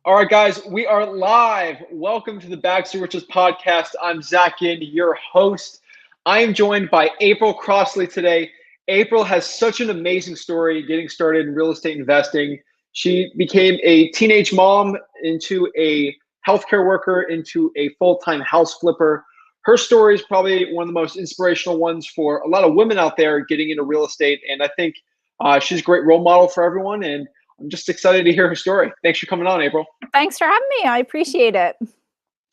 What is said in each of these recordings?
All right, guys, we are live. Welcome to the Bags to Riches podcast. I'm Ginn, your host. I am joined by April Crossley today. April has such an amazing story getting started in real estate investing. She became a teenage mom into a healthcare worker into a full-time house flipper. Her story is probably one of the most inspirational ones for a lot of women out there getting into real estate. And I think she's a great role model for everyone. And I'm just excited to hear her story. Thanks for coming on, April. Thanks for having me. I appreciate it.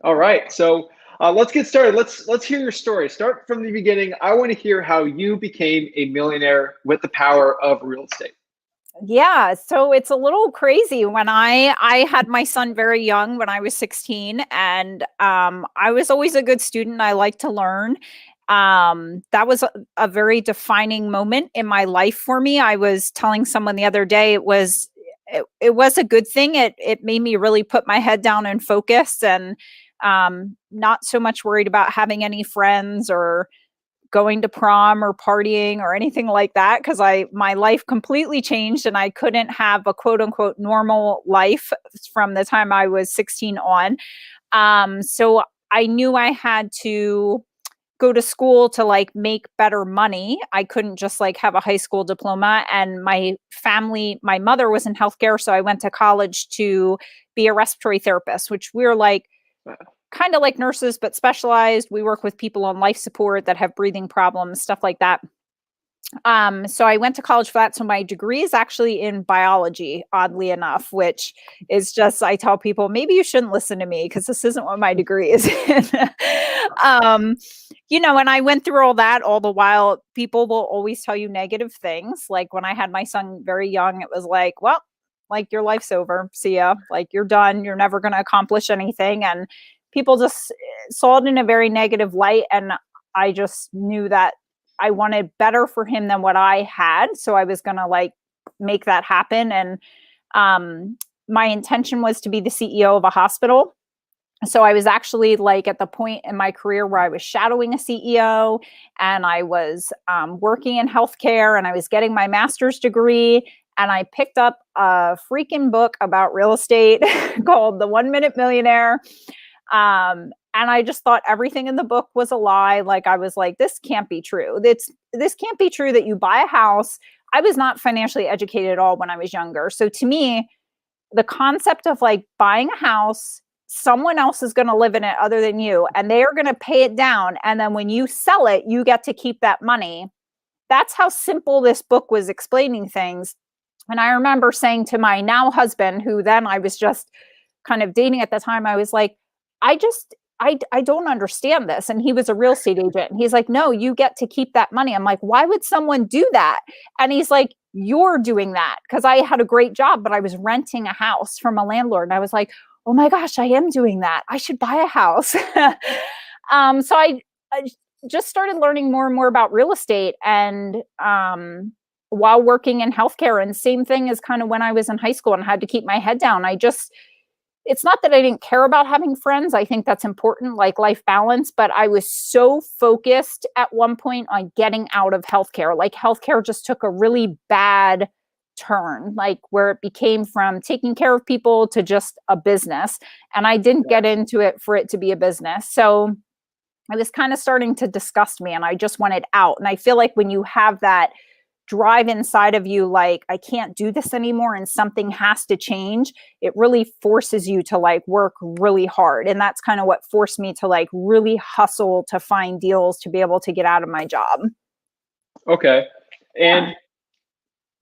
All right. So let's get started. Let's hear your story. Start from the beginning. I want to hear how you became a millionaire with the power of real estate. Yeah. So it's a little crazy. When I had my son very young, when I was 16, and I was always a good student. I like to learn. That was a very defining moment in my life for me. I was telling someone the other day, it was a good thing. It made me really put my head down and focus, and not so much worried about having any friends or going to prom or partying or anything like that, because my life completely changed and I couldn't have a quote unquote normal life from the time I was 16 on. So I knew I had to go to school to like make better money. I couldn't just like have a high school diploma. And my mother was in healthcare. So I went to college to be a respiratory therapist, which we're like kind of like nurses, but specialized. We work with people on life support that have breathing problems, stuff like that. So I went to college for that. So my degree is actually in biology, oddly enough, which is just, I tell people, maybe you shouldn't listen to me because this isn't what my degree is in. And I went through all that all the while. People will always tell you negative things. Like when I had my son very young, it was like, well, like your life's over. See ya. Like you're done. You're never going to accomplish anything. And people just saw it in a very negative light. And I just knew that I wanted better for him than what I had. So I was going to like make that happen. And my intention was to be the CEO of a hospital. So I was actually like at the point in my career where I was shadowing a CEO and I was working in healthcare and I was getting my master's degree. And I picked up a freaking book about real estate called The 1 Minute Millionaire. And I just thought everything in the book was a lie. Like I was like, this can't be true. This can't be true that you buy a house. I was not financially educated at all when I was younger. So to me, the concept of like buying a house, someone else is going to live in it other than you, and they are going to pay it down. And then when you sell it, you get to keep that money. That's how simple this book was explaining things. And I remember saying to my now husband, who then I was just kind of dating at the time, I was like, I don't understand this. And he was a real estate agent. And he's like, no, you get to keep that money. I'm like, why would someone do that? And he's like, you're doing that. Because I had a great job, but I was renting a house from a landlord. And I was like, oh my gosh, I am doing that. I should buy a house. So I just started learning more and more about real estate. And while working in healthcare, and same thing as kind of when I was in high school and had to keep my head down, it's not that I didn't care about having friends. I think that's important, like life balance, but I was so focused at one point on getting out of healthcare. Like healthcare just took a really bad turn, like where it became from taking care of people to just a business. And I didn't get into it for it to be a business. So it was kind of starting to disgust me and I just wanted out. And I feel like when you have that drive inside of you, like, I can't do this anymore and something has to change, it really forces you to like work really hard. And that's kind of what forced me to like really hustle to find deals to be able to get out of my job. Okay. And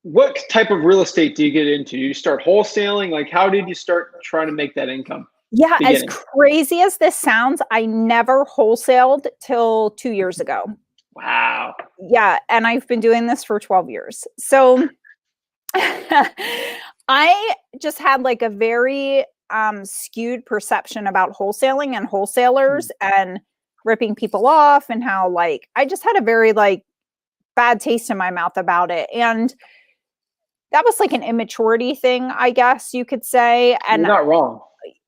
what type of real estate do you get into? You start wholesaling? Like, how did you start trying to make that income? Yeah, as crazy as this sounds, I never wholesaled till 2 years ago. Wow. Yeah. And I've been doing this for 12 years. So I just had like a very skewed perception about wholesaling and wholesalers and ripping people off, and how like I just had a very like bad taste in my mouth about it. And that was like an immaturity thing, I guess you could say. And you're not wrong.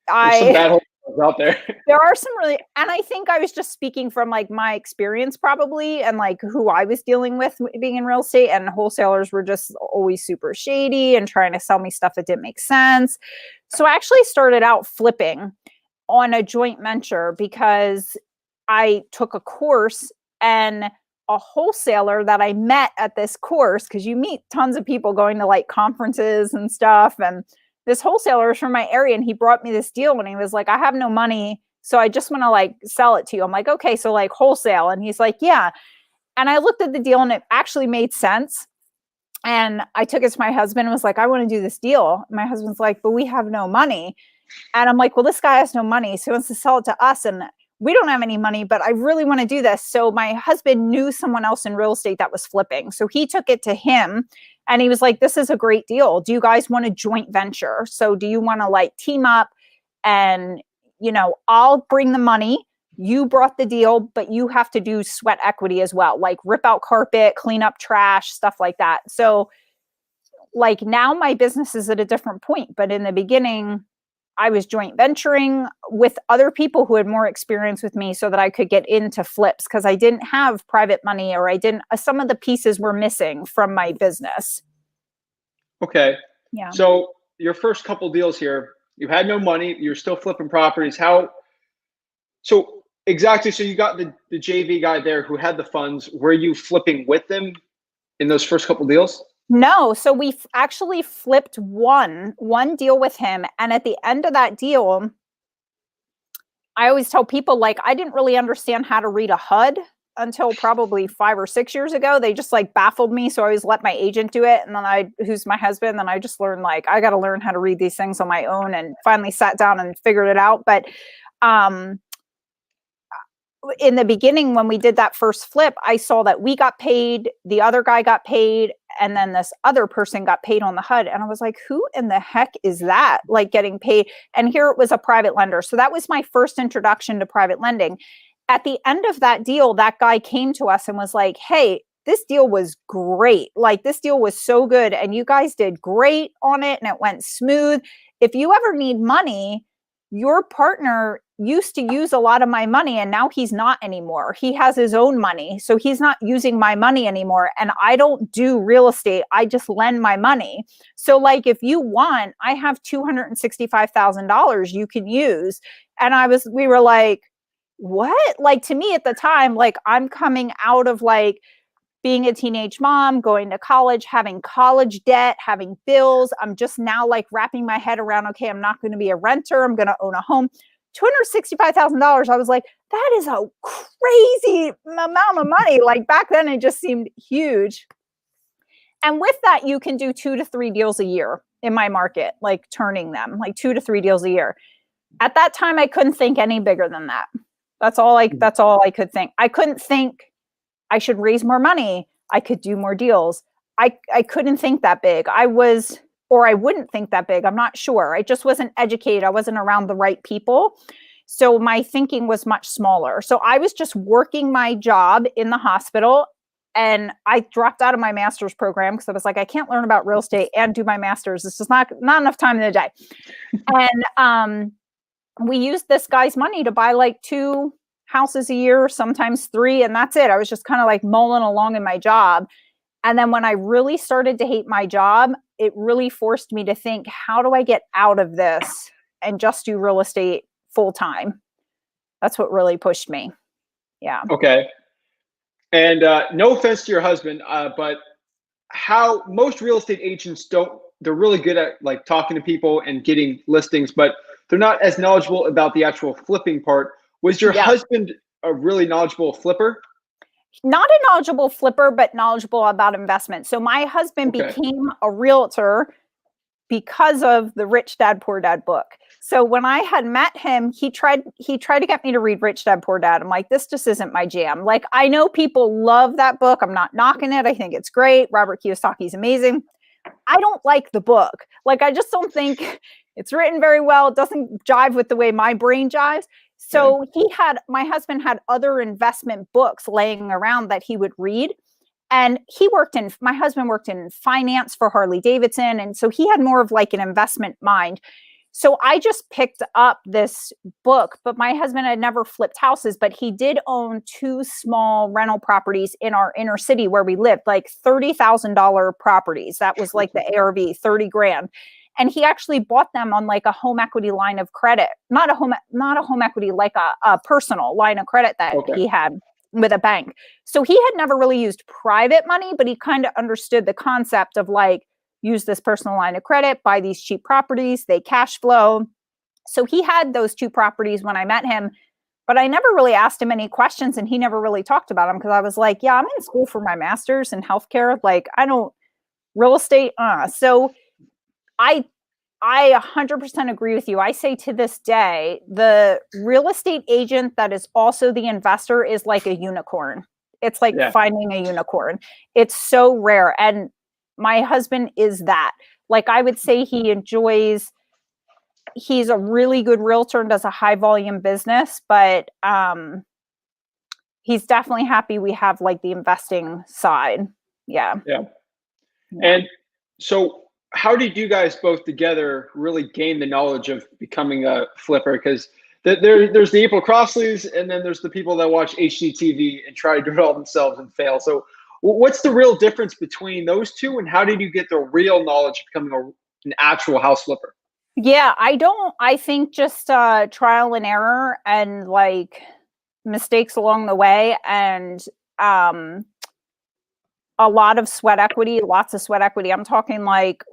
There's some bad wholesalers out there. There are some really, and I think I was just speaking from like my experience probably, and like who I was dealing with being in real estate, and wholesalers were just always super shady and trying to sell me stuff that didn't make sense. So I actually started out flipping on a joint venture because I took a course, and a wholesaler that I met at this course, because you meet tons of people going to like conferences and stuff. And this wholesaler is from my area, and he brought me this deal, and he was like, I have no money, so I just want to like sell it to you. I'm like, okay, so like wholesale. And he's like, yeah. And I looked at the deal, and it actually made sense. And I took it to my husband and was like, I want to do this deal. My husband's like, but we have no money. And I'm like, well, this guy has no money, so he wants to sell it to us, and we don't have any money, but I really want to do this. So my husband knew someone else in real estate that was flipping. So he took it to him, and he was like, this is a great deal. Do you guys want a joint venture? So do you want to like team up, and, you know, I'll bring the money. You brought the deal, but you have to do sweat equity as well, like rip out carpet, clean up trash, stuff like that. So like now my business is at a different point, but in the beginning, I was joint venturing with other people who had more experience with me so that I could get into flips, because I didn't have private money, or some of the pieces were missing from my business. Okay. Yeah. So your first couple deals here, you had no money, you're still flipping properties. So exactly. So you got the JV guy there who had the funds. Were you flipping with them in those first couple deals? No. So we actually flipped one deal with him. And at the end of that deal, I always tell people, like, I didn't really understand how to read a HUD until probably 5 or 6 years ago. They just like baffled me. So I always let my agent do it. And then who's my husband, then I just learned, like, I got to learn how to read these things on my own, and finally sat down and figured it out. But, in the beginning, when we did that first flip, I saw that we got paid, the other guy got paid, and then this other person got paid on the HUD. And I was like, who in the heck is that, like, getting paid? And here it was a private lender. So that was my first introduction to private lending. At the end of that deal, that guy came to us and was like, hey, this deal was great. Like, this deal was so good, and you guys did great on it, and it went smooth. If you ever need money, your partner used to use a lot of my money, and now he's not anymore. He has his own money, so he's not using my money anymore. And I don't do real estate. I just lend my money. So like, if you want, I have $265,000 you can use. And we were like, what? Like, to me at the time, like, I'm coming out of like being a teenage mom, going to college, having college debt, having bills. I'm just now like wrapping my head around, okay, I'm not going to be a renter. I'm going to own a home. $265,000. I was like, that is a crazy amount of money. Like, back then it just seemed huge. And with that, you can do 2 to 3 deals a year in my market, like turning them, like 2 to 3 deals a year. At that time, I couldn't think any bigger than that. That's all I could think. I couldn't think I should raise more money. I could do more deals. I couldn't think that big. I wouldn't think that big. I'm not sure. I just wasn't educated. I wasn't around the right people. So my thinking was much smaller. So I was just working my job in the hospital, and I dropped out of my master's program because I was like, I can't learn about real estate and do my master's. It's just not enough time in the day. And we used this guy's money to buy like 2 houses a year, sometimes 3, and that's it. I was just kind of like mulling along in my job. And then when I really started to hate my job, it really forced me to think, how do I get out of this and just do real estate full time? That's what really pushed me. Yeah. Okay. And no offense to your husband, but how most real estate agents they're really good at like talking to people and getting listings, but they're not as knowledgeable about the actual flipping part. Was your husband a really knowledgeable flipper? Not a knowledgeable flipper, but knowledgeable about investment. So my husband became a realtor because of the Rich Dad Poor Dad book. So when I had met him, he tried to get me to read Rich Dad Poor Dad. I'm like, this just isn't my jam. Like, I know people love that book. I'm not knocking it. I think it's great. Robert Kiyosaki's amazing. I don't like the book. Like, I just don't think it's written very well. It doesn't jive with the way my brain jives. So my husband had other investment books laying around that he would read. And my husband worked in finance for Harley Davidson. And so he had more of like an investment mind. So I just picked up this book, but my husband had never flipped houses, but he did own 2 small rental properties in our inner city where we lived, like $30,000 properties. That was like the ARV, 30 grand. And he actually bought them on like a home equity line of credit, not a home equity, like a personal line of credit that he had with a bank. So he had never really used private money, but he kind of understood the concept of like, use this personal line of credit, buy these cheap properties, they cash flow. So he had those 2 properties when I met him, but I never really asked him any questions and he never really talked about them because I was like, yeah, I'm in school for my master's in healthcare. Like, I don't real estate. So I 100% agree with you. I say to this day, the real estate agent that is also the investor is like a unicorn. It's like finding a unicorn. It's so rare. And my husband is that. Like, I would say he's a really good realtor and does a high volume business, but he's definitely happy we have like the investing side. Yeah. And so how did you guys both together really gain the knowledge of becoming a flipper? Because there's the April Crossleys, and then there's the people that watch HGTV and try to do it all themselves and fail. So what's the real difference between those two, and how did you get the real knowledge of becoming an actual house flipper? Yeah, I think just trial and error and like mistakes along the way, and a lot of sweat equity, lots of sweat equity. I'm talking like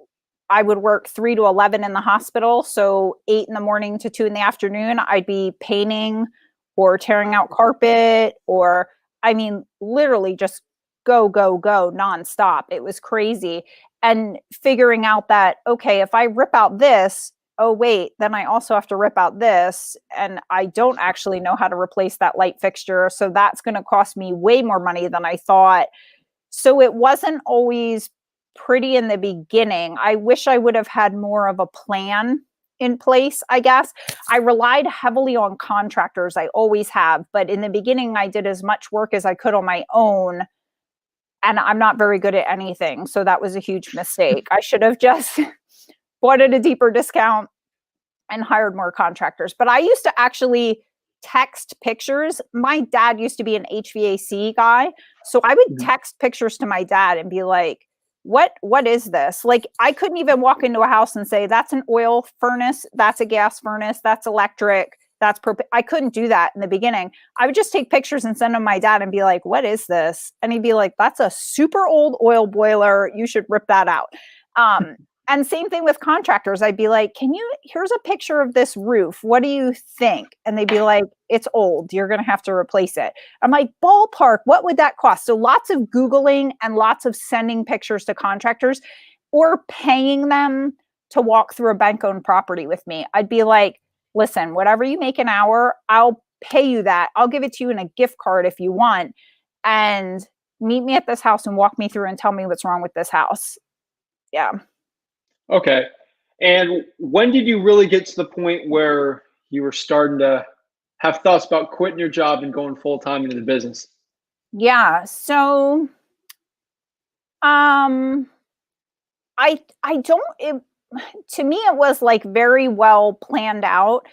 I would work 3 to 11 in the hospital. So 8 in the morning to 2 in the afternoon, I'd be painting or tearing out carpet, or I mean, literally just go nonstop. It was crazy. And figuring out that, okay, if I rip out this, oh wait, then I also have to rip out this. And I don't actually know how to replace that light fixture. So that's going to cost me way more money than I thought. So it wasn't always pretty in the beginning. I wish I would have had more of a plan in place, I guess. I relied heavily on contractors. I always have. But in the beginning, I did as much work as I could on my own. And I'm not very good at anything. So that was a huge mistake. I should have just bought at a deeper discount and hired more contractors. But I used to actually text pictures. My dad used to be an HVAC guy. So I would text pictures to my dad and be like, what is this? Like, I couldn't even walk into a house and say, that's an oil furnace, that's a gas furnace, that's electric, that's I couldn't do that in the beginning. I would just take pictures and send them to my dad and be like, what is this? And he'd be like, that's a super old oil boiler. You should rip that out. And same thing with contractors. I'd be like, here's a picture of this roof. What do you think? And they'd be like, it's old. You're going to have to replace it. I'm like, ballpark, what would that cost? So lots of Googling and lots of sending pictures to contractors or paying them to walk through a bank-owned property with me. I'd be like, listen, whatever you make an hour, I'll pay you that. I'll give it to you in a gift card if you want. And meet me at this house and walk me through and tell me what's wrong with this house. Yeah. Okay. And when did you really get to the point where you were starting to have thoughts about quitting your job and going full-time into the business? Yeah. So, I don't, to me, it was like very well planned out.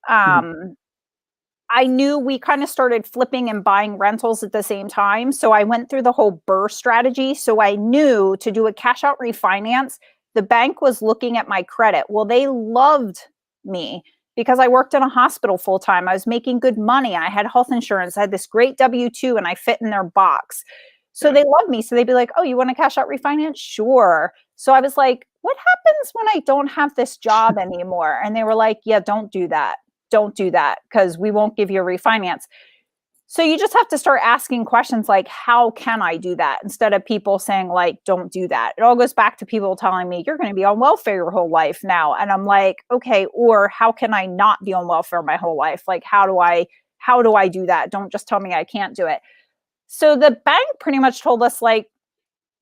I knew we kind of started flipping and buying rentals at the same time. So I went through the whole BRRRR strategy. So I knew to do a cash out refinance, the bank was looking at my credit. Well, they loved me because I worked in a hospital full time. I was making good money. I had health insurance. I had this great W-2 and I fit in their box. So they loved me. So they'd be like, oh, you want to cash out refinance? Sure. So I was like, what happens when I don't have this job anymore? And they were like, yeah, don't do that. Don't do that because we won't give you a refinance. So you just have to start asking questions like, how can I do that? Instead of people saying like, don't do that. It all goes back to people telling me you're going to be on welfare your whole life now. And I'm like, okay, or how can I not be on welfare my whole life? Like, how do I do that? Don't just tell me I can't do it. So the bank pretty much told us like,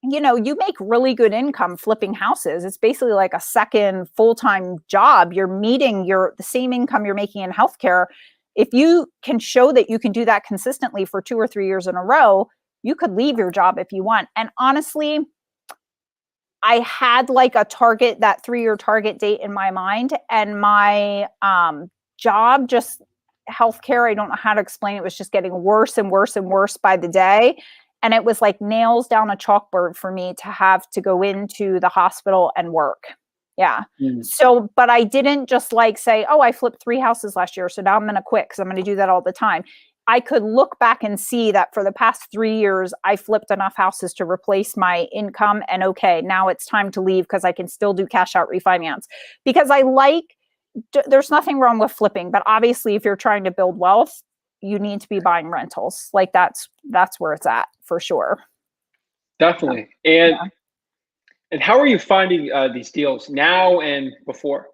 you know, you make really good income flipping houses. It's basically like a second full-time job. You're meeting the same income you're making in healthcare. If you can show that you can do that consistently for 2 or 3 years in a row, you could leave your job if you want. And honestly, I had like a target, that 3-year target date in my mind, and my job, just healthcare, I don't know how to explain it, was just getting worse and worse and worse by the day. And it was like nails down a chalkboard for me to have to go into the hospital and work. Yeah. Mm. So, but I didn't just like say, oh, I flipped 3 houses last year, so now I'm going to quit because I'm going to do that all the time. I could look back and see that for the past 3 years, I flipped enough houses to replace my income. And okay, now it's time to leave because I can still do cash out refinance. Because there's nothing wrong with flipping, but obviously if you're trying to build wealth, you need to be buying rentals. Like that's where it's at for sure. Definitely. And how are you finding these deals now and before?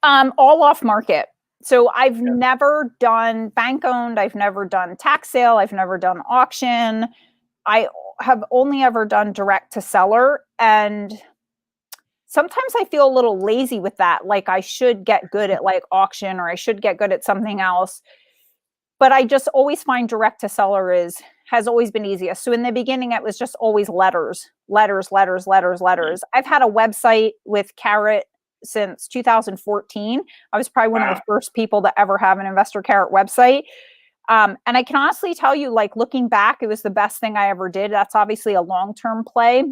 All off market. So I've never done bank owned. I've never done tax sale. I've never done auction. I have only ever done direct to seller. And sometimes I feel a little lazy with that. Like I should get good at like auction or I should get good at something else. But I just always find direct to seller has always been easiest. So in the beginning, it was just always letters. I've had a website with Carrot since 2014. I was probably one of the first people to ever have an Investor Carrot website. And I can honestly tell you, like looking back, it was the best thing I ever did. That's obviously a long-term play.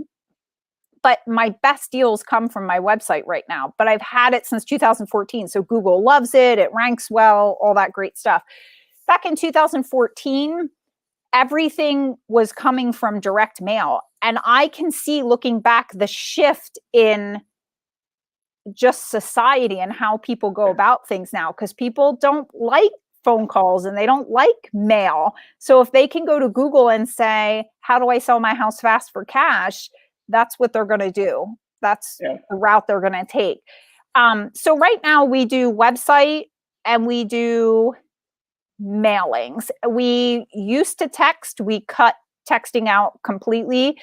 But my best deals come from my website right now. But I've had it since 2014. So Google loves it. It ranks well, all that great stuff. Back in 2014, everything was coming from direct mail. And I can see looking back the shift in just society and how people go about things now, because people don't like phone calls and they don't like mail. So if they can go to Google and say, how do I sell my house fast for cash? That's what they're going to do. That's the route they're going to take. So right now we do website and we do mailings. We used to text. We cut texting out completely.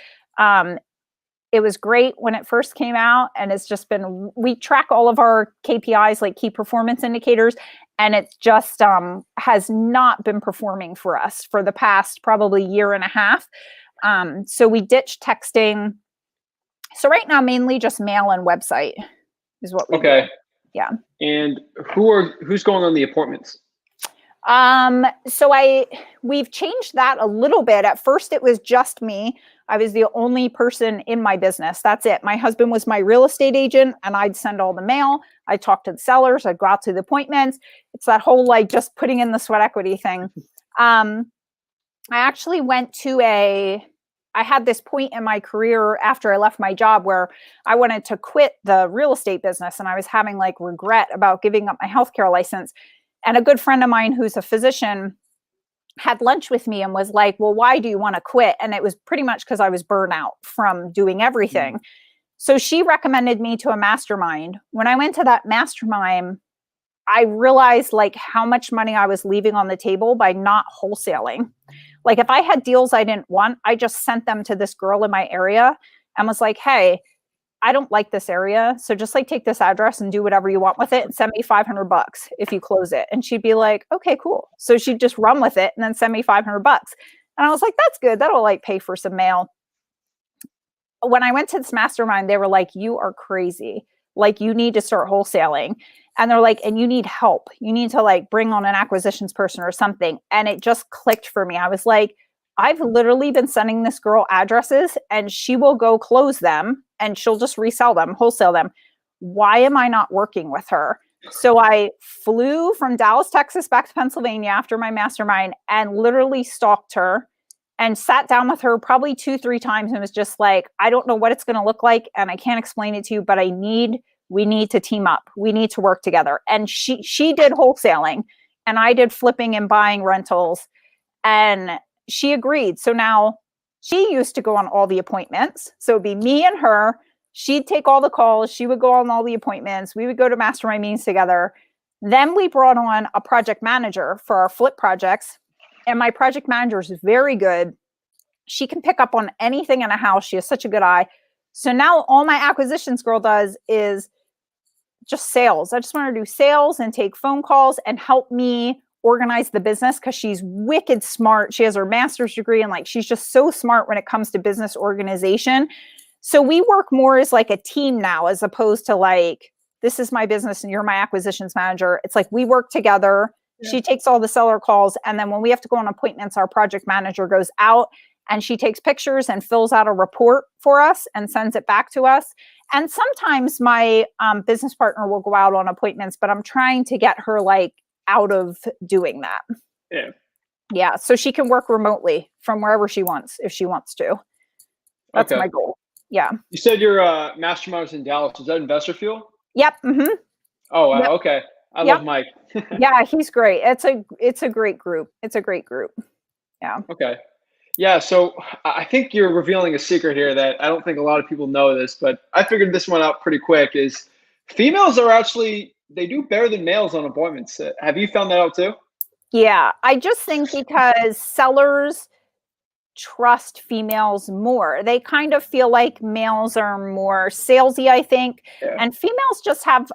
It was great when it first came out, and it's just been, we track all of our KPIs, like key performance indicators, and it just has not been performing for us for the past probably year and a half. So we ditched texting. So right now, mainly just mail and website is what we do. Yeah. And who's going on the appointments? So we've changed that a little bit. At first it was just me. I was the only person in my business. That's it. My husband was my real estate agent and I'd send all the mail. I'd talk to the sellers. I'd go out to the appointments. It's that whole, like, just putting in the sweat equity thing. I actually I had this point in my career after I left my job where I wanted to quit the real estate business. And I was having like regret about giving up my healthcare license. And a good friend of mine who's a physician had lunch with me and was like, well, why do you want to quit? And it was pretty much because I was burnt out from doing everything. Mm-hmm. So she recommended me to a mastermind. When I went to that mastermind, I realized like how much money I was leaving on the table by not wholesaling. Like if I had deals I didn't want, I just sent them to this girl in my area and was like, hey, I don't like this area. So just like take this address and do whatever you want with it and send me $500 if you close it. And she'd be like, okay, cool. So she'd just run with it and then send me $500. And I was like, that's good. That'll like pay for some mail. When I went to this mastermind, they were like, you are crazy. Like you need to start wholesaling. And they're like, and you need help. You need to like bring on an acquisitions person or something. And it just clicked for me. I was like, I've literally been sending this girl addresses and she will go close them and she'll just resell them, wholesale them. Why am I not working with her? So I flew from Dallas, Texas back to Pennsylvania after my mastermind and literally stalked her and sat down with her probably 2-3 times and was just like, I don't know what it's going to look like and I can't explain it to you, but we need to team up. We need to work together. And she did wholesaling and I did flipping and buying rentals. And she agreed. So now she used to go on all the appointments. So it'd be me and her. She'd take all the calls. She would go on all the appointments. We would go to mastermind meetings together. Then we brought on a project manager for our flip projects. And my project manager is very good. She can pick up on anything in a house. She has such a good eye. So now all my acquisitions girl does is just sales. I just want her to do sales and take phone calls and help me organize the business because she's wicked smart. She has her master's degree and like she's just so smart when it comes to business organization. So we work more as like a team now as opposed to like, this is my business and you're my acquisitions manager. It's like we work together. Yeah. She takes all the seller calls. And then when we have to go on appointments, our project manager goes out and she takes pictures and fills out a report for us and sends it back to us. And sometimes my business partner will go out on appointments, but I'm trying to get her like out of doing that. Yeah. Yeah. So she can work remotely from wherever she wants, if she wants to. That's Okay. my goal. Yeah. You said your mastermind was in Dallas. Is that Investor Fuel? Yep. Mm-hmm. Oh, wow. Yep. Okay. I Yep. love Mike. Yeah, he's great. It's a great group. It's a great group. Yeah. Okay. Yeah. So I think you're revealing a secret here that I don't think a lot of people know this, but I figured this one out pretty quick is females are actually, they do better than males on appointments. Have you found that out too? Yeah. I just think because sellers trust females more. They kind of feel like males are more salesy, I think. Yeah. And females just have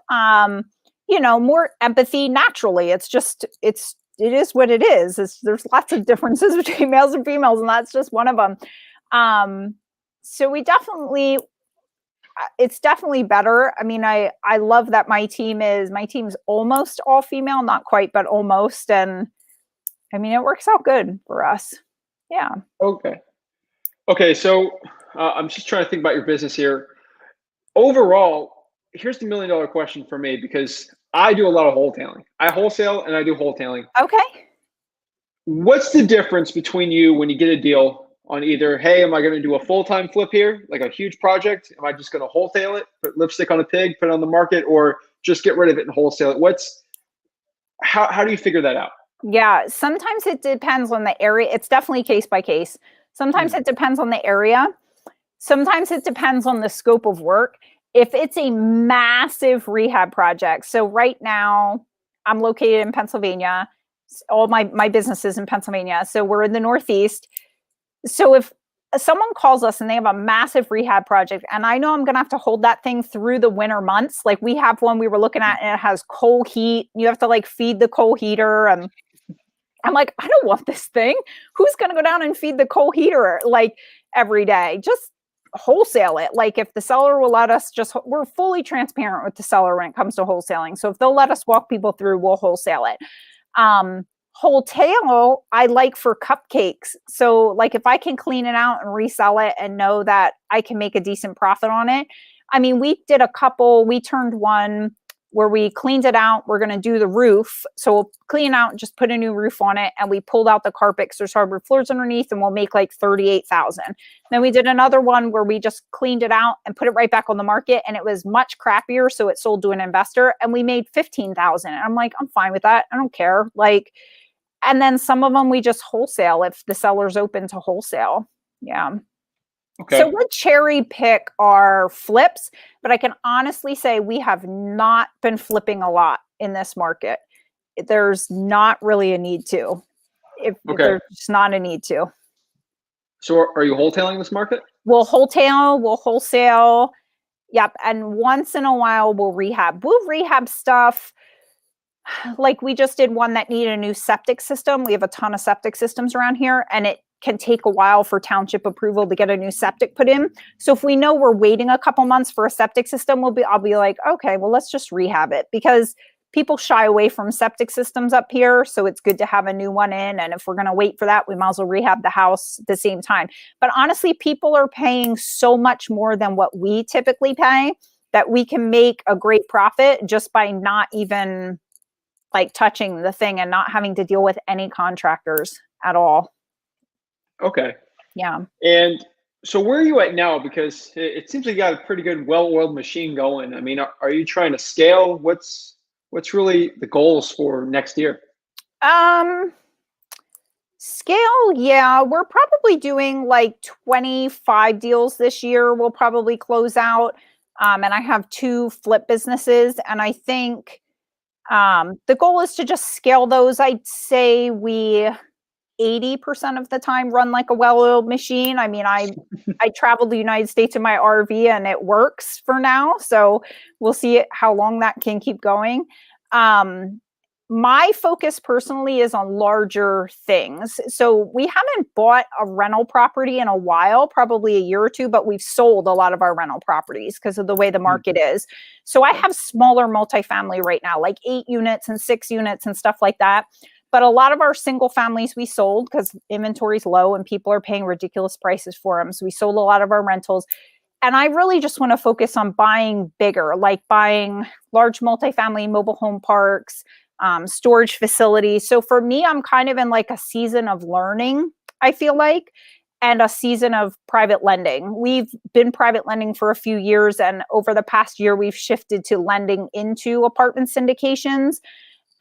more empathy naturally. It is what it is. There's lots of differences between males and females, and that's just one of them. So it's definitely better. I mean, I love that my team's almost all female, not quite, but almost. And I mean, it works out good for us. Yeah. Okay. So I'm just trying to think about your business here. Overall, here's the $1 million question for me, because I do a lot of wholetailing. I wholesale and I do wholetailing. Okay. What's the difference between you when you get a deal on either, hey, am I going to do a full-time flip here, like a huge project? Am I just going to wholesale it, put lipstick on a pig, put it on the market, or just get rid of it and wholesale it? How do you figure that out? Yeah, sometimes it depends on the area. It's definitely case by case. Sometimes it depends on the area. Sometimes it depends on the scope of work. If it's a massive rehab project, so right now I'm located in Pennsylvania. All my business is in Pennsylvania. So we're in the Northeast. So if someone calls us and they have a massive rehab project, and I know I'm going to have to hold that thing through the winter months, like we have one we were looking at and it has coal heat. You have to like feed the coal heater. And I'm like, I don't want this thing. Who's going to go down and feed the coal heater like every day? Just wholesale it. Like if the seller will let us we're fully transparent with the seller when it comes to wholesaling. So if they'll let us walk people through, we'll wholesale it. Wholesale, I like for cupcakes. So like if I can clean it out and resell it and know that I can make a decent profit on it. I mean, we turned one where we cleaned it out. We're going to do the roof. So we'll clean out and just put a new roof on it. And we pulled out the carpet because there's hardwood floors underneath, and we'll make like $38,000. Then we did another one where we just cleaned it out and put it right back on the market. And it was much crappier. So it sold to an investor and we made $15,000. And I'm like, I'm fine with that. I don't care. And then some of them we just wholesale if the seller's open to wholesale. Yeah. Okay. So we cherry pick our flips, but I can honestly say we have not been flipping a lot in this market. There's not really a need to. If there's just not a need to. So are you wholetailing this market? We'll wholesale. Yep. And once in a while we'll rehab. We'll rehab stuff. Like we just did one that needed a new septic system. We have a ton of septic systems around here, and it can take a while for township approval to get a new septic put in. So if we know we're waiting a couple months for a septic system, I'll be like, okay, well, let's just rehab it, because people shy away from septic systems up here. So it's good to have a new one in. And if we're going to wait for that, we might as well rehab the house at the same time. But honestly, people are paying so much more than what we typically pay that we can make a great profit just by not even like touching the thing and not having to deal with any contractors at all. Okay. Yeah. And so where are you at now? Because it seems like you got a pretty good, well-oiled machine going. I mean, are you trying to scale? What's really the goals for next year? Scale, yeah. We're probably doing like 25 deals this year. We'll probably close out. And I have 2 flip businesses. And I think the goal is to just scale those. I'd say we 80% of the time run like a well-oiled machine. I mean, I travel the United States in my RV and it works for now. So we'll see how long that can keep going. My focus personally is on larger things. So we haven't bought a rental property in a while, probably a year or 2, but we've sold a lot of our rental properties because of the way the market is. So I have smaller multifamily right now, like 8 units and 6 units and stuff like that. But a lot of our single families we sold because inventory is low and people are paying ridiculous prices for them. So we sold a lot of our rentals. And I really just want to focus on buying bigger, like buying large multifamily mobile home parks, storage facilities. So for me, I'm kind of in like a season of learning, I feel like, and a season of private lending. We've been private lending for a few years. And over the past year, we've shifted to lending into apartment syndications.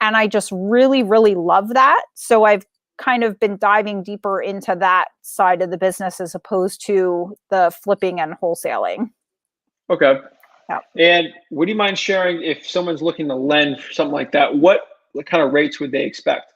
And I just really, really love that. So I've kind of been diving deeper into that side of the business as opposed to the flipping and wholesaling. Okay. Yeah. And would you mind sharing if someone's looking to lend for something like that, what kind of rates would they expect?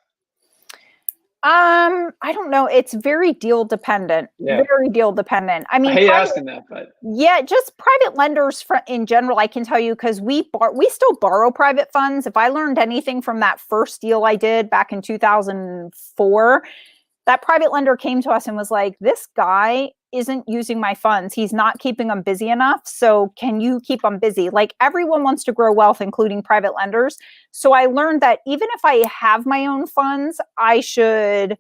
I don't know. It's very deal dependent. Yeah. Very deal dependent. I I mean, hate asking that, but yeah, just private lenders in general, I can tell you, because we still borrow private funds. If I learned anything from that first deal I did back in 2004, that private lender came to us and was like, this guy isn't using my funds. He's not keeping them busy enough. So can you keep them busy? Like everyone wants to grow wealth, including private lenders. So I learned that even if I have my own funds, I should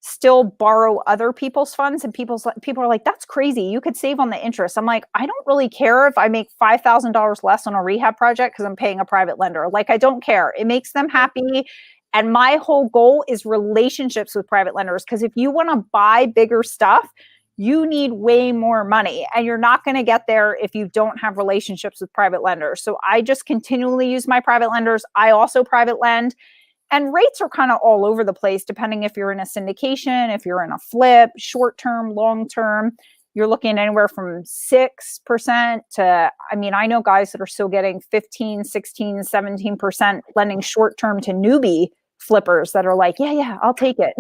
still borrow other people's funds. And people are like, that's crazy. You could save on the interest. I'm like, I don't really care if I make $5,000 less on a rehab project because I'm paying a private lender. Like, I don't care. It makes them happy. And my whole goal is relationships with private lenders. Because if you want to buy bigger stuff, you need way more money. And you're not going to get there if you don't have relationships with private lenders. So I just continually use my private lenders. I also private lend. And rates are kind of all over the place, depending if you're in a syndication, if you're in a flip, short-term, long-term. You're looking anywhere from 6% to, I mean, I know guys that are still getting 15, 16, 17% lending short-term to newbie flippers that are like, yeah, I'll take it.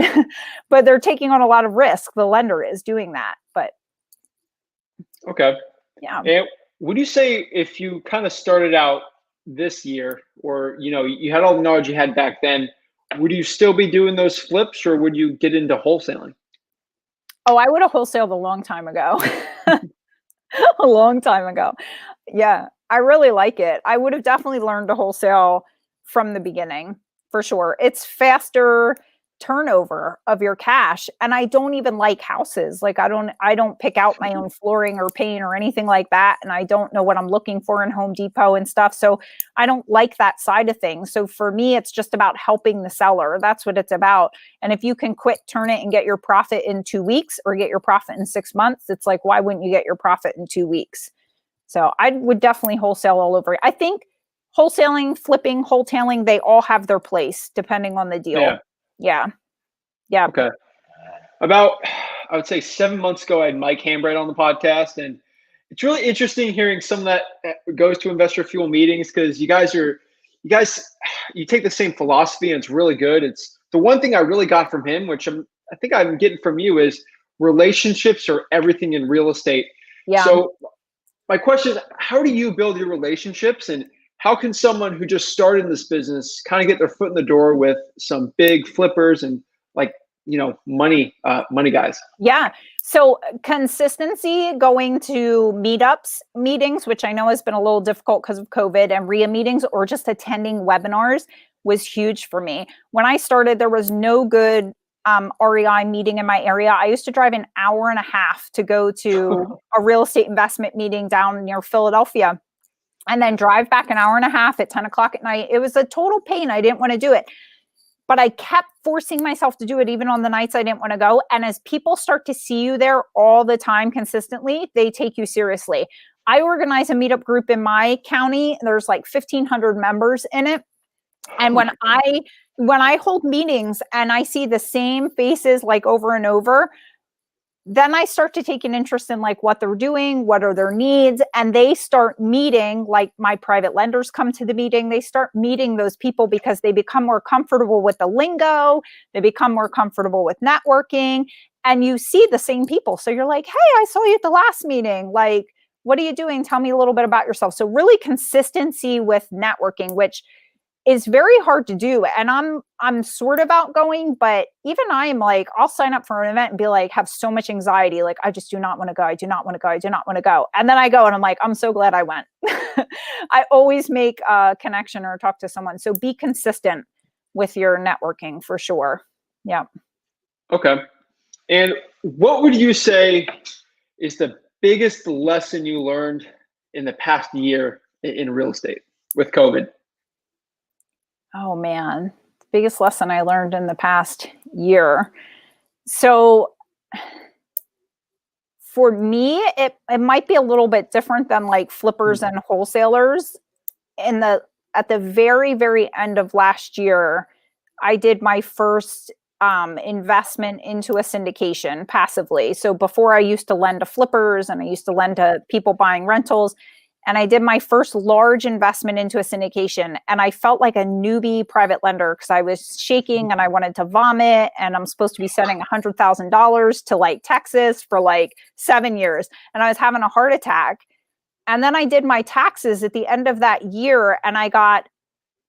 But they're taking on a lot of risk. The lender is doing that. But okay. Yeah. And would you say if you kind of started out this year, or you had all the knowledge you had back then, would you still be doing those flips, or would you get into wholesaling? Oh, I would have wholesaled a long time ago. A long time ago. Yeah, I really like it. I would have definitely learned to wholesale from the beginning, for sure. It's faster turnover of your cash. And I don't even like houses. Like I don't pick out my own flooring or paint or anything like that. And I don't know what I'm looking for in Home Depot and stuff. So I don't like that side of things. So for me, it's just about helping the seller. That's what it's about. And if you can quit, turn it, and get your profit in 2 weeks or get your profit in 6 months, it's like, why wouldn't you get your profit in 2 weeks? So I would definitely wholesale all over. I think wholesaling, flipping, wholetailing, they all have their place depending on the deal. Yeah. Okay. About, I would say 7 months ago, I had Mike Hambright on the podcast, and it's really interesting hearing some of that goes to Investor Fuel meetings, because you take the same philosophy, and it's really good. It's the one thing I really got from him, which I think I'm getting from you, is relationships are everything in real estate. Yeah. So my question is, how do you build your relationships, and how can someone who just started in this business kind of get their foot in the door with some big flippers and money guys? Yeah. So consistency, going to meetings, which I know has been a little difficult because of COVID, and RIA meetings, or just attending webinars, was huge for me. When I started, there was no good REI meeting in my area. I used to drive an hour and a half to go to a real estate investment meeting down near Philadelphia, and then drive back an hour and a half at 10 o'clock at night. It was a total pain. I didn't want to do it. But I kept forcing myself to do it even on the nights I didn't want to go. And as people start to see you there all the time consistently, they take you seriously. I organize a meetup group in my county. There's like 1,500 members in it. And when I hold meetings and I see the same faces like over and over, then I start to take an interest in like what they're doing, what are their needs, and they start meeting, like my private lenders come to the meeting, they start meeting those people because they become more comfortable with the lingo, they become more comfortable with networking, and you see the same people. So you're like, hey, I saw you at the last meeting. Like, what are you doing? Tell me a little bit about yourself. So really consistency with networking, which is very hard to do. And I'm sort of outgoing, but even I am like, I'll sign up for an event and be like, have so much anxiety. Like, I just do not want to go. I do not want to go. I do not want to go. And then I go and I'm like, I'm so glad I went. I always make a connection or talk to someone. So be consistent with your networking for sure. Yeah. Okay. And what would you say is the biggest lesson you learned in the past year in real estate with COVID? Oh man, the biggest lesson I learned in the past year. So for me, it might be a little bit different than like flippers and wholesalers. At the very, very end of last year, I did my first investment into a syndication passively. So before I used to lend to flippers and I used to lend to people buying rentals. And I did my first large investment into a syndication. And I felt like a newbie private lender because I was shaking and I wanted to vomit. And I'm supposed to be sending $100,000 to like Texas for like 7 years. And I was having a heart attack. And then I did my taxes at the end of that year. And I got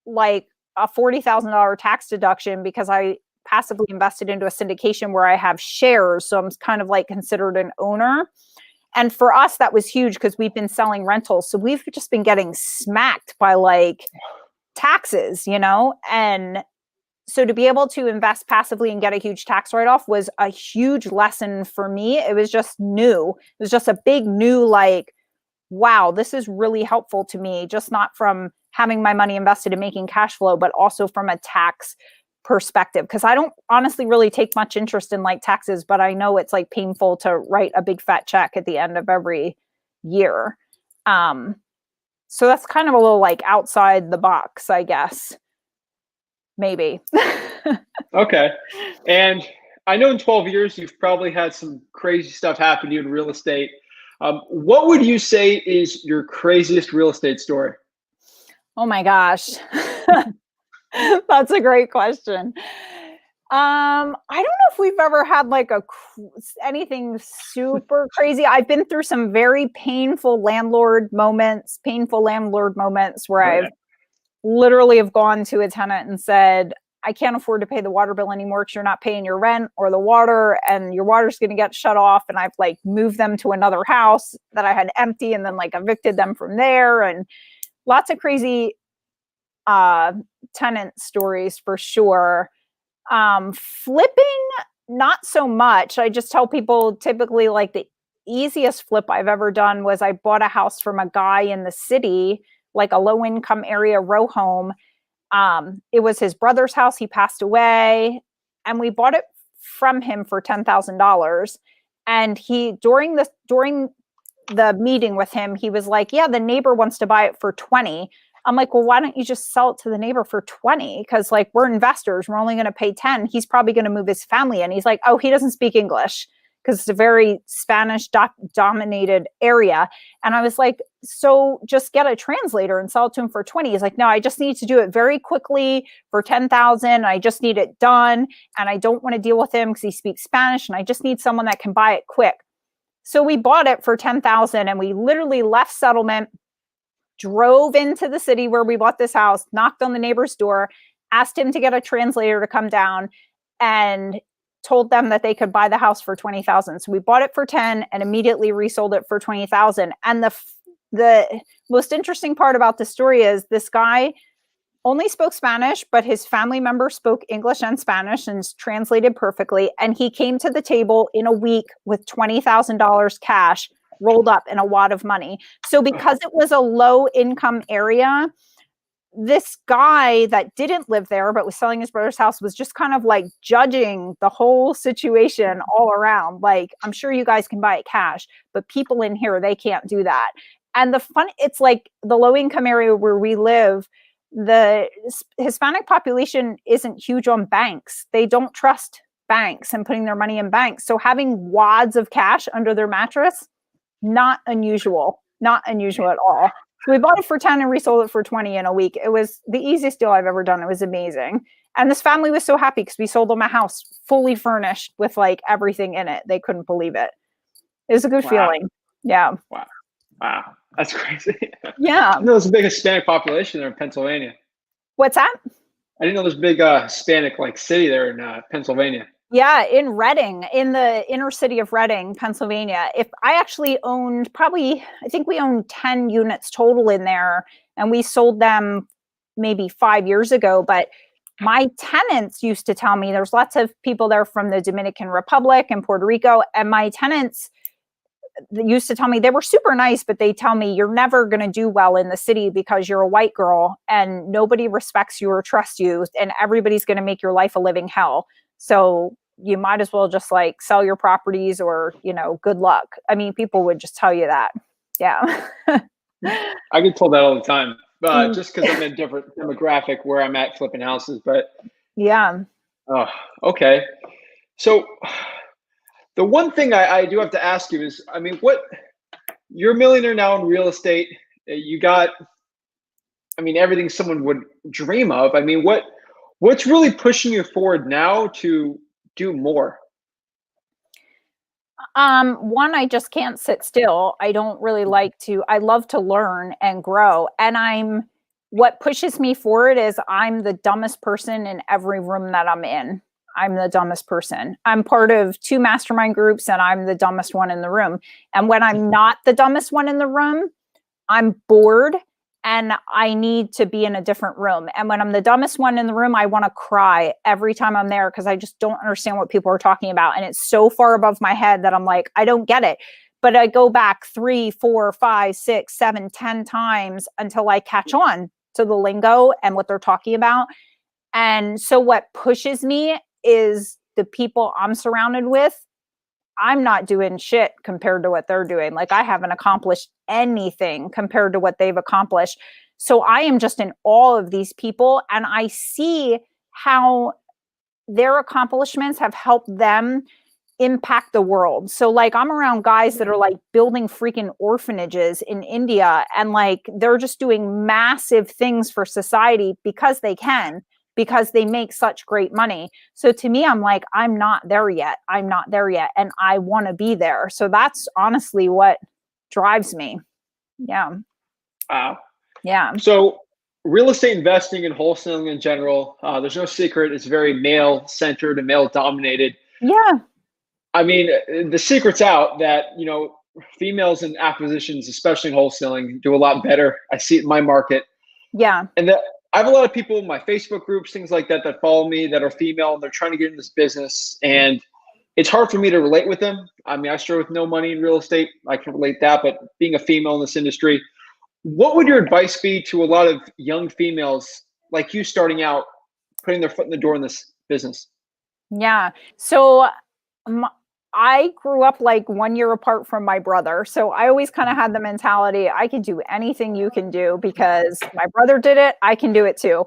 like a $40,000 tax deduction because I passively invested into a syndication where I have shares. So I'm kind of like considered an owner. And for us, that was huge because we've been selling rentals. So we've just been getting smacked by like taxes, you know? And so to be able to invest passively and get a huge tax write-off was a huge lesson for me. It was just new. It was just a big new, like, wow, this is really helpful to me, just not from having my money invested and making cash flow, but also from a tax perspective. Because I don't honestly really take much interest in like taxes, but I know it's like painful to write a big fat check at the end of every year. So that's kind of a little like outside the box, I guess. Maybe. Okay. And I know in 12 years, you've probably had some crazy stuff happen to you in real estate. What would you say is your craziest real estate story? Oh my gosh. That's a great question. I don't know if we've ever had like anything super crazy. I've been through some very painful landlord moments where I've literally have gone to a tenant and said, I can't afford to pay the water bill anymore because you're not paying your rent or the water, and your water's going to get shut off. And I've like moved them to another house that I had empty and then like evicted them from there. And lots of crazy tenant stories for sure. Flipping, not so much. I just tell people typically like the easiest flip I've ever done was I bought a house from a guy in the city, like a low income area row home. It was his brother's house. He passed away and we bought it from him for $10,000. And he, during the meeting with him, he was like, yeah, the neighbor wants to buy it for 20. I'm like, well, why don't you just sell it to the neighbor for 20? Because like we're investors, we're only going to pay 10. He's probably going to move his family in. He's like, oh, he doesn't speak English because it's a very Spanish dominated area. And I was like, so just get a translator and sell it to him for 20. He's like, no, I just need to do it very quickly for 10,000. I just need it done. And I don't want to deal with him because he speaks Spanish and I just need someone that can buy it quick. So we bought it for 10,000 and we literally left settlement, drove into the city where we bought this house, knocked on the neighbor's door, asked him to get a translator to come down, and told them that they could buy the house for 20,000. So we bought it for 10 and immediately resold it for 20,000. And the most interesting part about the story is this guy only spoke Spanish, but his family member spoke English and Spanish and translated perfectly. And he came to the table in a week with $20,000 cash rolled up in a wad of money. So because it was a low income area, this guy that didn't live there but was selling his brother's house was just kind of like judging the whole situation all around. Like, I'm sure you guys can buy it cash, but people in here, they can't do that. And it's like the low income area where we live, the Hispanic population isn't huge on banks. They don't trust banks and putting their money in banks. So having wads of cash under their mattress, not unusual at all. So we bought it for 10 and resold it for 20 in a week. It was the easiest deal I've ever done. It was amazing. And this family was so happy because we sold them a house fully furnished with like everything in it. They couldn't believe it. It was a good feeling. Yeah. Wow. That's crazy. Yeah. I didn't know there's a big Hispanic population there in Pennsylvania. What's that? I didn't know there's a big Hispanic like city there in Pennsylvania. Yeah, in Reading, in the inner city of Reading, Pennsylvania. If I actually owned I think we owned 10 units total in there, and we sold them maybe 5 years ago. But my tenants used to tell me, there's lots of people there from the Dominican Republic and Puerto Rico, and my tenants used to tell me, they were super nice, but they tell me, you're never going to do well in the city because you're a white girl and nobody respects you or trusts you, and everybody's going to make your life a living hell. So you might as well just like sell your properties, or, you know, good luck. I mean, people would just tell you that. Yeah. I get told that all the time, just because I'm in a different demographic where I'm at flipping houses. But yeah. oh, okay. So the one thing I do have to ask you is, I mean, you're a millionaire now in real estate. You got, I mean, everything someone would dream of. I mean, what's really pushing you forward now to do more? One, I just can't sit still. I don't really like to, I love to learn and grow. And what pushes me forward is I'm the dumbest person in every room that I'm in. I'm the dumbest person. I'm part of 2 mastermind groups and I'm the dumbest one in the room. And when I'm not the dumbest one in the room, I'm bored and I need to be in a different room. And when I'm the dumbest one in the room, I want to cry every time I'm there because I just don't understand what people are talking about. And it's so far above my head that I'm like, I don't get it. But I go back 3, 4, 5, 6, 7, 10 times until I catch on to the lingo and what they're talking about. And so what pushes me is the people I'm surrounded with. I'm not doing shit compared to what they're doing. Like, I haven't accomplished anything compared to what they've accomplished. So I am just in awe of these people, and I see how their accomplishments have helped them impact the world. So like, I'm around guys that are like building freaking orphanages in India, and like they're just doing massive things for society because they can, because they make such great money. So to me, I'm like, I'm not there yet. I'm not there yet. And I want to be there. So that's honestly what drives me. Yeah. Wow. Yeah. So real estate investing and wholesaling in general, there's no secret. It's very male centered and male dominated. Yeah. I mean, the secret's out that, females in acquisitions, especially in wholesaling, do a lot better. I see it in my market. Yeah. And that I have a lot of people in my Facebook groups, things like that, that follow me that are female and they're trying to get in this business. And it's hard for me to relate with them. I mean, I struggle with no money in real estate. I can relate that, but being a female in this industry, what would your advice be to a lot of young females like you starting out, putting their foot in the door in this business? Yeah. So I grew up like 1 year apart from my brother. So I always kind of had the mentality, I can do anything you can do because my brother did it. I can do it too.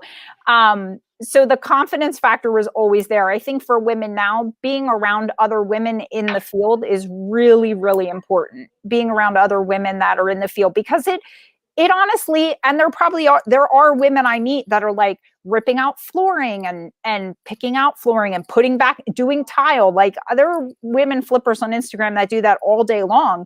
So the confidence factor was always there. I think for women now, being around other women in the field is really, really important. Being around other women that are in the field, because it honestly, and there are women I meet that are like ripping out flooring and picking out flooring and putting back, doing tile. Like, there are women flippers on Instagram that do that all day long.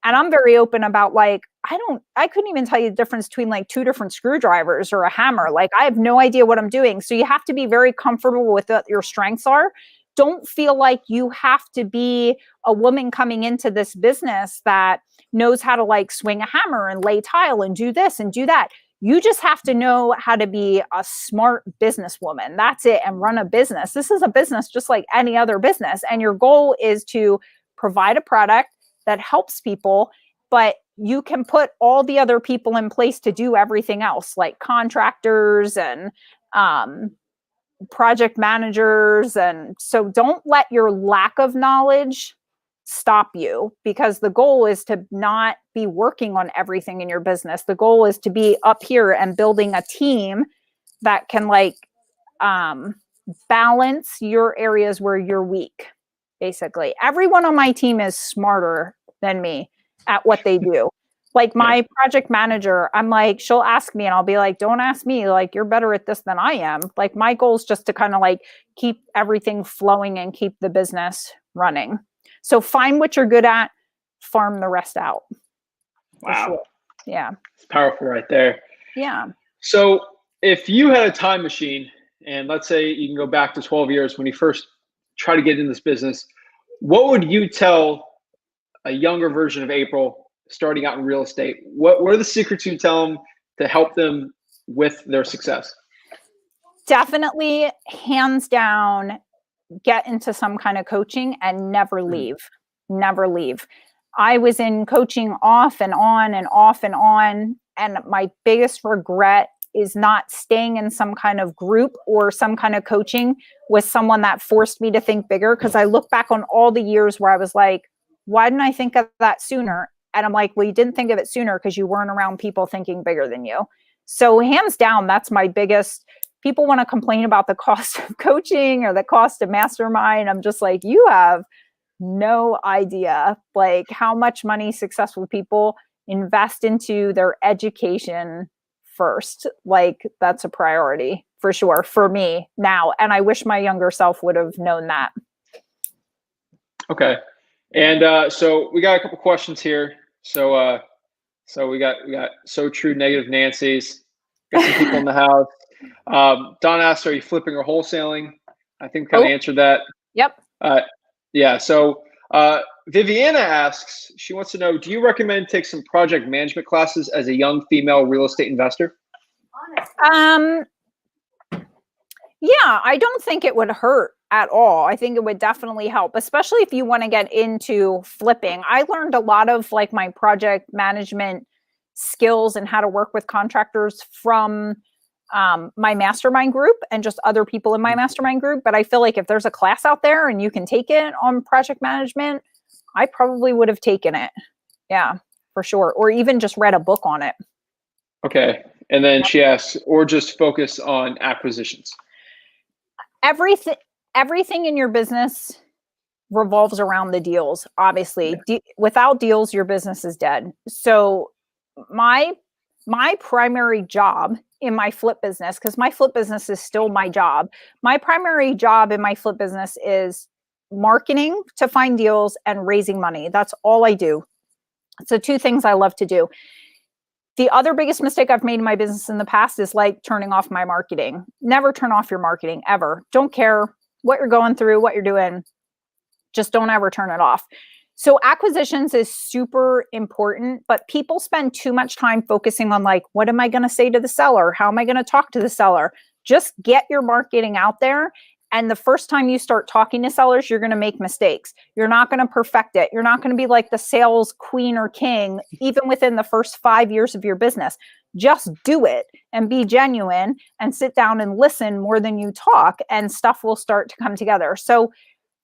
And I'm very open about like, I couldn't even tell you the difference between like 2 different screwdrivers or a hammer. Like, I have no idea what I'm doing. So you have to be very comfortable with what your strengths are. Don't feel like you have to be a woman coming into this business that knows how to like swing a hammer and lay tile and do this and do that. You just have to know how to be a smart businesswoman. That's it. And run a business. This is a business just like any other business. And your goal is to provide a product that helps people, but you can put all the other people in place to do everything else, like contractors and project managers. And so don't let your lack of knowledge stop you, because the goal is to not be working on everything in your business. The goal is to be up here and building a team that can like balance your areas where you're weak. Basically, everyone on my team is smarter than me at what they do. Like my project manager, I'm like, she'll ask me and I'll be like, don't ask me. Like, you're better at this than I am. Like, my goal is just to kind of like keep everything flowing and keep the business running. So find what you're good at, farm the rest out. Wow. Sure. Yeah. It's powerful right there. Yeah. So if you had a time machine, and let's say you can go back to 12 years when you first tried to get in this business, what would you tell a younger version of April starting out in real estate? What are the secrets you tell them to help them with their success? Definitely, hands down, get into some kind of coaching and never leave. Never leave. I was in coaching off and on and off and on. And my biggest regret is not staying in some kind of group or some kind of coaching with someone that forced me to think bigger. Because I look back on all the years where I was like, why didn't I think of that sooner? And I'm like, well, you didn't think of it sooner because you weren't around people thinking bigger than you. So hands down, that's my biggest. People want to complain about the cost of coaching or the cost of Mastermind. I'm just like, you have no idea like how much money successful people invest into their education first. Like that's a priority for sure for me now. And I wish my younger self would have known that. Okay. And so we got a couple questions here. So we got so true negative Nancy's. Got some people in the house. Don asked, are you flipping or wholesaling? I think we kind of answered that. Yep. Yeah. So Viviana asks, she wants to know, do you recommend take some project management classes as a young female real estate investor? Yeah, I don't think it would hurt at all. I think it would definitely help, especially if you want to get into flipping. I learned a lot of like my project management skills and how to work with contractors from my mastermind group and just other people in my mastermind group. But I feel like if there's a class out there and you can take it on project management, I probably would have taken it. Yeah, for sure. Or even just read a book on it. Okay. And then she asks, or just focus on acquisitions. Everything in your business revolves around the deals. Obviously, without deals, your business is dead. So my primary job in my flip business, because my flip business is still my job. My primary job in my flip business is marketing to find deals and raising money. That's all I do. So two things I love to do. The other biggest mistake I've made in my business in the past is like turning off my marketing. Never turn off your marketing ever. Don't care what you're going through, what you're doing. Just don't ever turn it off. So acquisitions is super important, but people spend too much time focusing on like, what am I going to say to the seller? How am I going to talk to the seller? Just get your marketing out there. And the first time you start talking to sellers, you're going to make mistakes. You're not going to perfect it. You're not going to be like the sales queen or king, even within the first 5 years of your business. Just do it and be genuine and sit down and listen more than you talk, and stuff will start to come together. So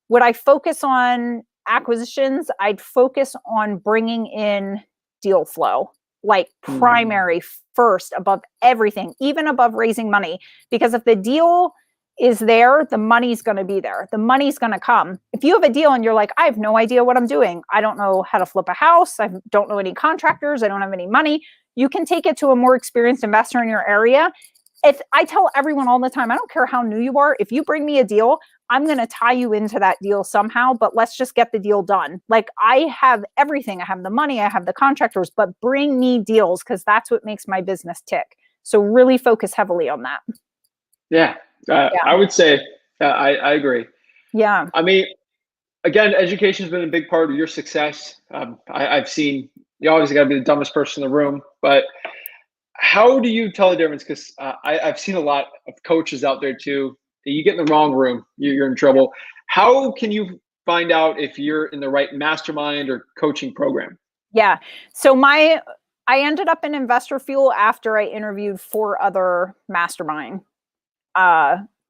would I focus on acquisitions? I'd focus on bringing in deal flow, like primary first above everything, even above raising money. Because if the deal is there, the money's going to be there. The money's going to come. If you have a deal and you're like, I have no idea what I'm doing. I don't know how to flip a house. I don't know any contractors. I don't have any money. You can take it to a more experienced investor in your area. If I tell everyone all the time, I don't care how new you are. If you bring me a deal, I'm going to tie you into that deal somehow, but let's just get the deal done. Like I have everything. I have the money. I have the contractors, but bring me deals because that's what makes my business tick. So really focus heavily on that. Yeah. I would say I agree. Yeah. I mean, again, education has been a big part of your success. I've seen you obviously got to be the dumbest person in the room, but how do you tell the difference? Because I've seen a lot of coaches out there too. You get in the wrong room, you're in trouble. How can you find out if you're in the right mastermind or coaching program? Yeah. So I ended up in Investor Fuel after I interviewed 4 other mastermind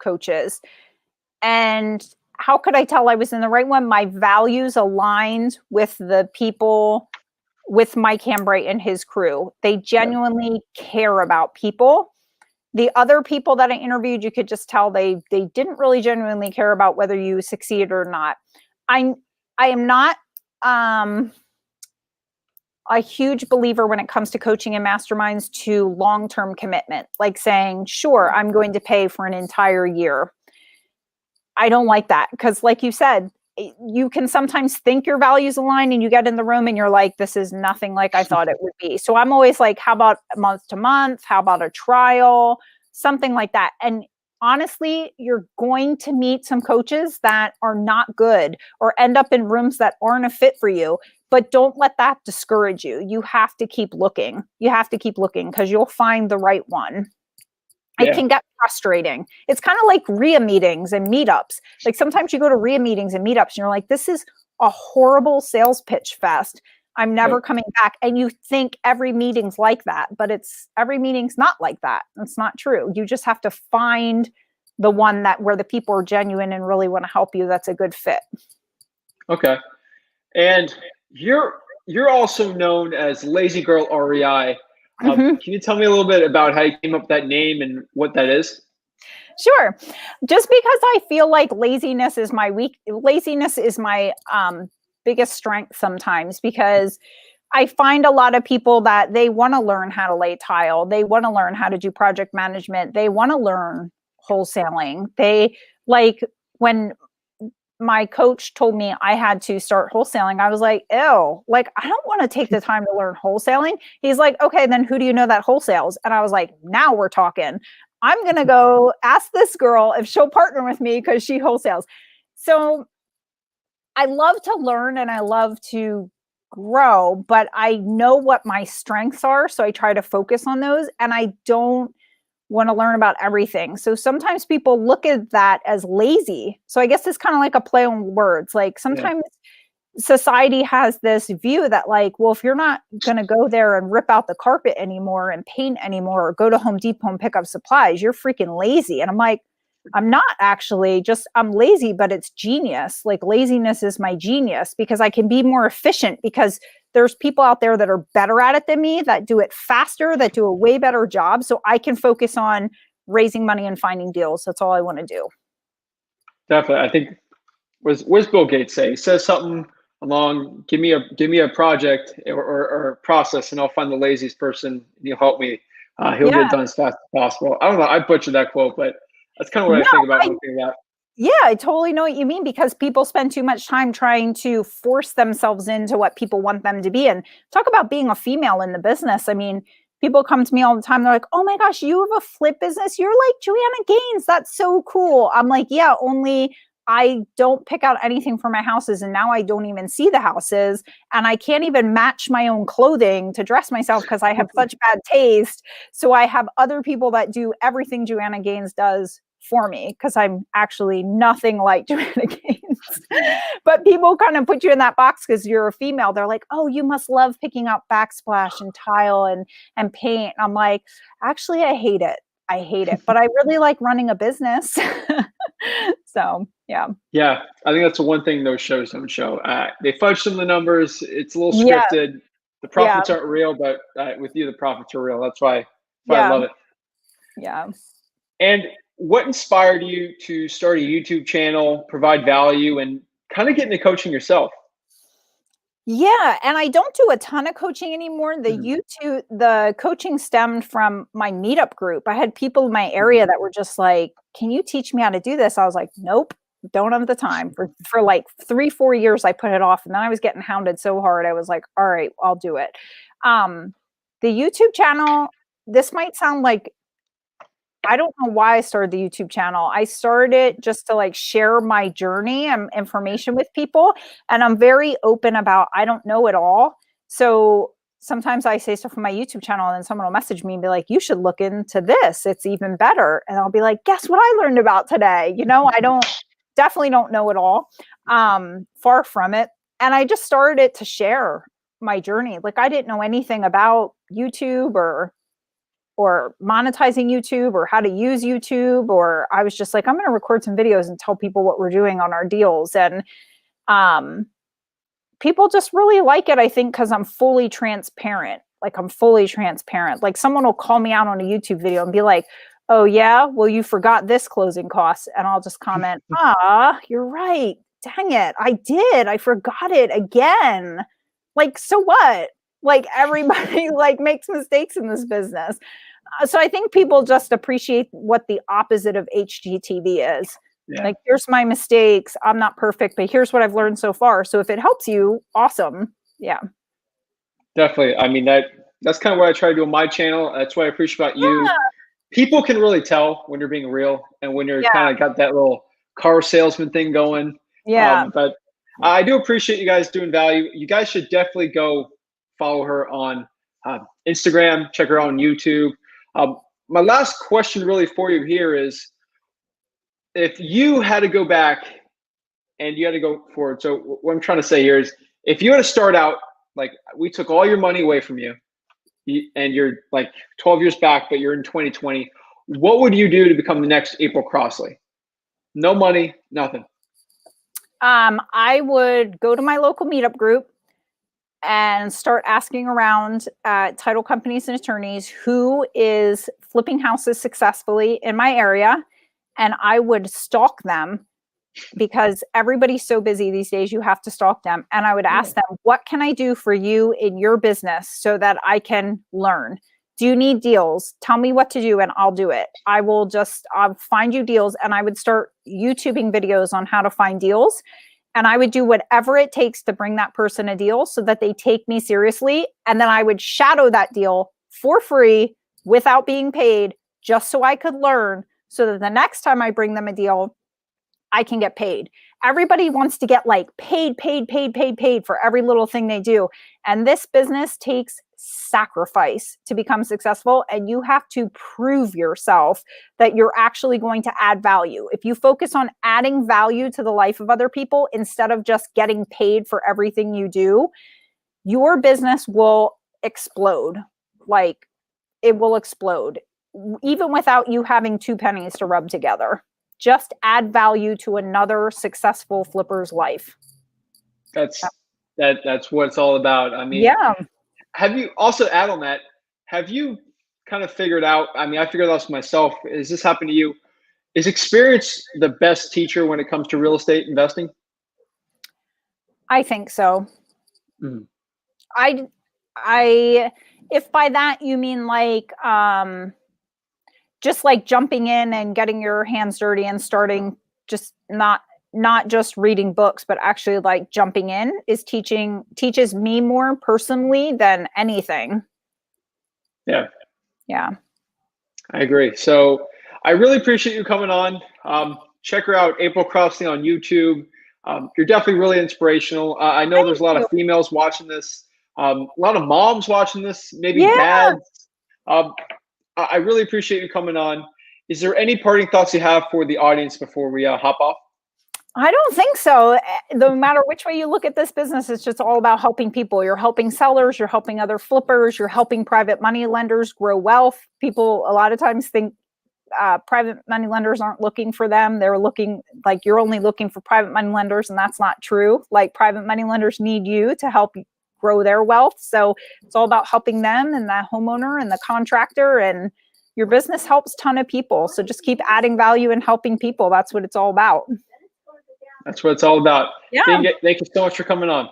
coaches. And how could I tell I was in the right one? My values aligned with the people, with Mike Hambright and his crew. They genuinely care about people. The other people that I interviewed, you could just tell they didn't really genuinely care about whether you succeed or not. I am not a huge believer when it comes to coaching and masterminds to long-term commitment, like saying, sure, I'm going to pay for an entire year. I don't like that because like you said, you can sometimes think your values align and you get in the room and you're like, this is nothing like I thought it would be. So I'm always like, how about month to month? How about a trial? Something like that. And honestly, you're going to meet some coaches that are not good or end up in rooms that aren't a fit for you. But don't let that discourage you. You have to keep looking. You have to keep looking because you'll find the right one. It can get frustrating. It's kind of like RIA meetings and meetups. Like sometimes you go to RIA meetings and meetups and you're like, this is a horrible sales pitch fest. I'm never coming back. And you think every meeting's like that, but every meeting's not like that. It's not true. You just have to find the one where the people are genuine and really want to help you. That's a good fit. Okay. And you're also known as LAZYGIRLREI. Can you tell me a little bit about how you came up with that name and what that is? Sure. Just because I feel like laziness is my biggest strength sometimes, because I find a lot of people that they want to learn how to lay tile. They want to learn how to do project management. They want to learn wholesaling. When my coach told me I had to start wholesaling, I was like, ew, like, I don't want to take the time to learn wholesaling. He's like, okay, then who do you know that wholesales? And I was like, now we're talking. I'm going to go ask this girl if she'll partner with me because she wholesales. So I love to learn and I love to grow, but I know what my strengths are. So I try to focus on those, and I don't want to learn about everything. So sometimes people look at that as lazy. So I guess it's kind of like a play on words. Like sometimes society has this view that like, well, if you're not going to go there and rip out the carpet anymore and paint anymore, or go to Home Depot and pick up supplies, you're freaking lazy. And I'm like, I'm not actually, just I'm lazy, but it's genius. Like laziness is my genius because I can be more efficient, because there's people out there that are better at it than me, that do it faster, that do a way better job. So I can focus on raising money and finding deals. That's all I want to do. Definitely. I think, what's Bill Gates say? He says something along, give me a project or a process and I'll find the laziest person and he'll help me. He'll get it done as fast as possible. I don't know. I butchered that quote, but that's kind of what I think about looking at. Yeah, I totally know what you mean, because people spend too much time trying to force themselves into what people want them to be. And talk about being a female in the business. I mean, people come to me all the time. They're like, oh my gosh, you have a flip business. You're like Joanna Gaines. That's so cool. I'm like, yeah, only I don't pick out anything for my houses. And now I don't even see the houses. And I can't even match my own clothing to dress myself because I have such bad taste. So I have other people that do everything Joanna Gaines does for me, because I'm actually nothing like Joanna Gaines. But people kind of put you in that box because you're a female. They're like, oh, you must love picking up backsplash and tile and paint. I'm like, actually, I hate it. I hate it. But I really like running a business. So, yeah. Yeah, I think that's the one thing those shows don't show. They fudge some of the numbers. It's a little scripted. Yeah. The profits aren't real, but with you, the profits are real. That's why I love it. Yeah. And what inspired you to start a YouTube channel, provide value, and kind of get into coaching yourself? Yeah, and I don't do a ton of coaching anymore. The coaching stemmed from my meetup group. I had people in my area that were just like, can you teach me how to do this? I was like, nope, don't have the time. For like 3-4 years, I put it off. And then I was getting hounded so hard. I was like, all right, I'll do it. The YouTube channel, this might sound like, I don't know why I started the YouTube channel. I started just to like share my journey and information with people. And I'm very open about, I don't know it all. So sometimes I say stuff on my YouTube channel and then someone will message me and be like, you should look into this. It's even better. And I'll be like, guess what I learned about today? You know, definitely don't know it all. Far from it. And I just started it to share my journey. Like I didn't know anything about YouTube or monetizing YouTube or how to use YouTube, or I was just like, I'm going to record some videos and tell people what we're doing on our deals. And people just really like it, I think, because I'm fully transparent. Like someone will call me out on a YouTube video and be like, oh yeah, well, you forgot this closing cost. And I'll just comment, you're right. Dang it. I forgot it again. Like, so what? Like everybody like makes mistakes in this business. So I think people just appreciate what the opposite of HGTV is. Yeah. Like, here's my mistakes. I'm not perfect, but here's what I've learned so far. So if it helps you, awesome. Yeah. Definitely. I mean, that's kind of what I try to do on my channel. That's what I appreciate about you. Yeah. People can really tell when you're being real and when you're kind of got that little car salesman thing going. Yeah. But I do appreciate you guys doing value. You guys should definitely go follow her on Instagram, check her out on YouTube. my last question really for you here is, if you had to go back and you had to go forward. So what I'm trying to say here is, if you had to start out, like we took all your money away from you, and you're like 12 years back, but you're in 2020, what would you do to become the next April Crossley? No money, nothing. I would go to my local meetup group and start asking around title companies and attorneys who is flipping houses successfully in my area. And I would stalk them, because everybody's so busy these days, you have to stalk them. And I would ask them, what can I do for you in your business so that I can learn? Do you need deals? Tell me what to do and I'll do it. I'll find you deals. And I would start YouTubing videos on how to find deals. And I would do whatever it takes to bring that person a deal so that they take me seriously. And then I would shadow that deal for free without being paid, just so I could learn, so that the next time I bring them a deal, I can get paid. Everybody wants to get like paid for every little thing they do. And this business takes sacrifice to become successful. And you have to prove yourself that you're actually going to add value. If you focus on adding value to the life of other people instead of just getting paid for everything you do, your business will explode. Like, it will explode, even without you having 2 pennies to rub together. Just add value to another successful flipper's life. That's what it's all about. I mean, yeah. Have you also, add on that, have you kind of figured out, I mean, I figured out myself, has this happened to you? Is experience the best teacher when it comes to real estate investing? I think so. Mm-hmm. If by that you mean like, just like jumping in and getting your hands dirty and starting, just not just reading books, but actually like jumping in, teaches me more personally than anything. Yeah. Yeah. I agree. So I really appreciate you coming on. Check her out, April Crossley, on YouTube. You're definitely really inspirational. I know there's a lot of females watching this, a lot of moms watching this, maybe dads. I really appreciate you coming on. Is there any parting thoughts you have for the audience before we hop off? I don't think so. No matter which way you look at this business, it's just all about helping people. You're helping sellers, you're helping other flippers, you're helping private money lenders grow wealth. People a lot of times think private money lenders aren't looking for them. They're looking like you're only looking for private money lenders, and that's not true. Like, private money lenders need you to help grow their wealth. So it's all about helping them, and the homeowner and the contractor, and your business helps a ton of people. So just keep adding value and helping people. That's what it's all about. That's what it's all about. Yeah. Thank you so much for coming on.